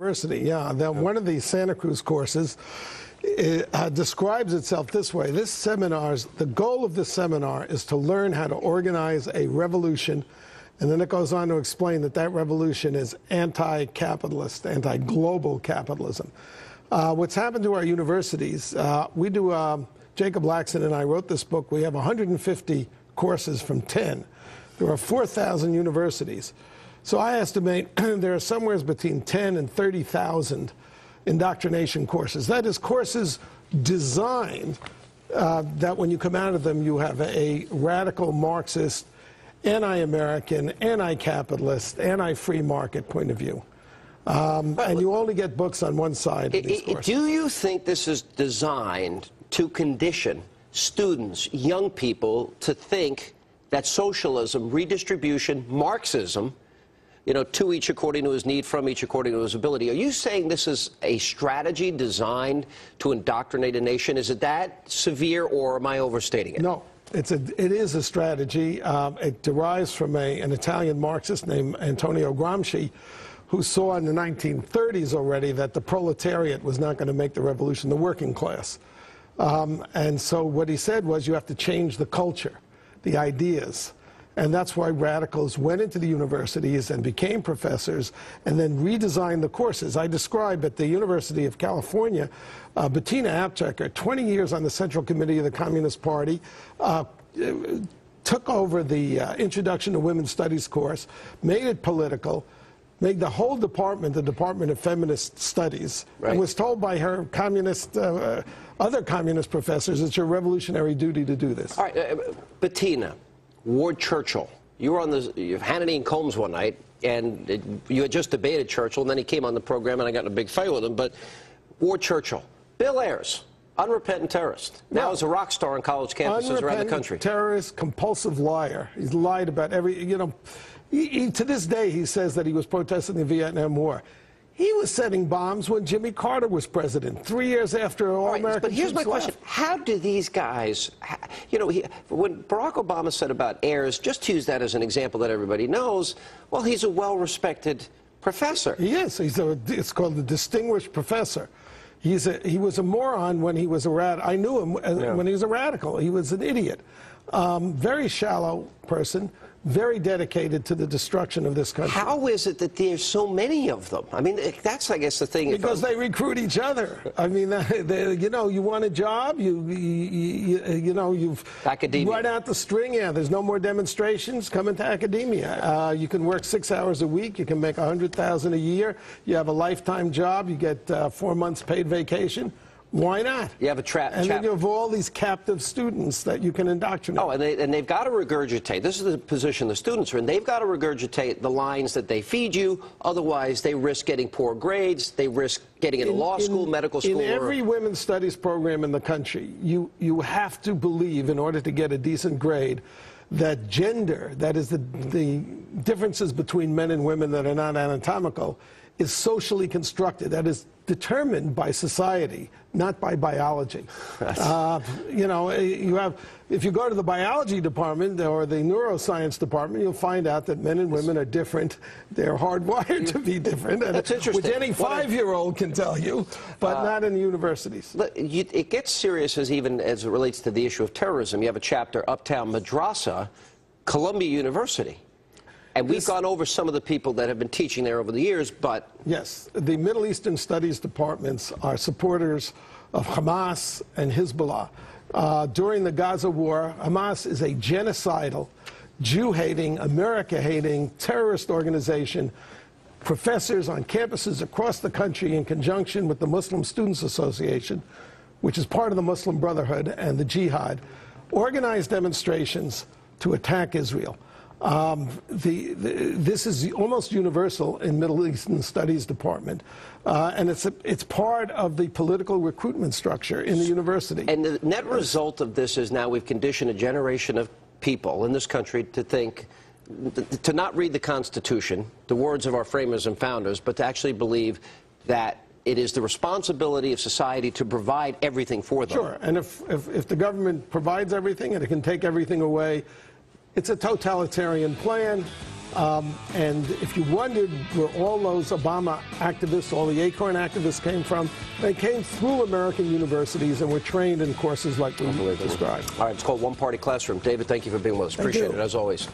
University, yeah. Then one of the Santa Cruz courses describes itself this way. The goal of this seminar is to learn how to organize a revolution, and then it goes on to explain that that revolution is anti-capitalist, anti-global capitalism. What's happened to our universities, Jacob Laxton and I wrote this book. We have 150 courses from 10. There are 4,000 universities. So I estimate there are somewhere between 10 and 30,000 indoctrination courses. That is, courses designed that when you come out of them, you have a radical Marxist, anti-American, anti-capitalist, anti-free market point of view. And you only get books on one side of these courses. Do you think this is designed to condition students, young people, to think that socialism, redistribution, Marxism, to each according to his need, from each according to his ability. Are you saying this is a strategy designed to indoctrinate a nation? Is it that severe, or am I overstating it? No, it is a strategy. It derives from an Italian Marxist named Antonio Gramsci, who saw in the 1930s already that the proletariat was not going to make the revolution, the working class. And so what he said was, you have to change the culture, the ideas. And that's why radicals went into the universities and became professors and then redesigned the courses. I describe at the University of California, Bettina Apteker, 20 years on the Central Committee of the Communist Party, took over the Introduction to Women's Studies course, made it political, made the whole department the Department of Feminist Studies, right, and was told by her other communist professors, it's your revolutionary duty to do this. All right, Bettina, Ward Churchill, you were on Hannity and Combs one night, and you had just debated Churchill, and then he came on the program, and I got in a big fight with him. But Ward Churchill, Bill Ayers, unrepentant terrorist, now is a rock star on college campuses around the country. Terrorist, compulsive liar. He's lied about every, to this day, he says that he was protesting the Vietnam War. He was setting bombs when Jimmy Carter was president, 3 years after all American But here's my question. left. How do these guys, when Barack Obama said about Ayers, just to use that as an example that everybody knows, well, he's a well-respected professor. He is. It's called the distinguished professor. He was a moron when he was a radical. I knew him when he was a radical. He was an idiot. Very shallow person. Very dedicated to the destruction of this country. How is it that there's so many of them? I mean, that's, I guess, the thing. Because they recruit each other. I mean, you want a job, you've academia. Run out the string. Yeah, there's no more demonstrations. Come into academia. You can work 6 hours a week. You can make $100,000 a year. You have a lifetime job. You get 4 months paid vacation. Why not? You have a trap. And then you have all these captive students that you can indoctrinate. Oh, and they've got to regurgitate. This is the position the students are in. They've got to regurgitate the lines that they feed you. Otherwise, they risk getting poor grades. They risk getting into law school, medical school. In every women's studies program in the country, you have to believe, in order to get a decent grade, that gender, that is the differences between men and women that are not anatomical, is socially constructed. That is determined by society, not by biology. If you go to the biology department or the neuroscience department, you'll find out that men and women are different. They're hardwired to be different. That's interesting. Which any 5-year-old can tell you, but not in the universities. It gets serious even as it relates to the issue of terrorism. You have a chapter, Uptown Madrasa, Columbia University. And we've gone over some of the people that have been teaching there over the years, but... Yes, the Middle Eastern Studies departments are supporters of Hamas and Hezbollah. During the Gaza war, Hamas is a genocidal, Jew-hating, America-hating terrorist organization. Professors on campuses across the country, in conjunction with the Muslim Students Association, which is part of the Muslim Brotherhood and the Jihad, organized demonstrations to attack Israel. This is almost universal in Middle Eastern Studies Department, and it's part of the political recruitment structure in the university. And the net result of this is now we've conditioned a generation of people in this country to think, to not read the Constitution, the words of our framers and founders, but to actually believe that it is the responsibility of society to provide everything for them. Sure, and if the government provides everything and it can take everything away, it's a totalitarian plan. And if you wondered where all those Obama activists, all the ACORN activists came from, they came through American universities and were trained in courses like we described. All right, it's called One Party Classroom. David, thank you for being with us. Appreciate it, as always.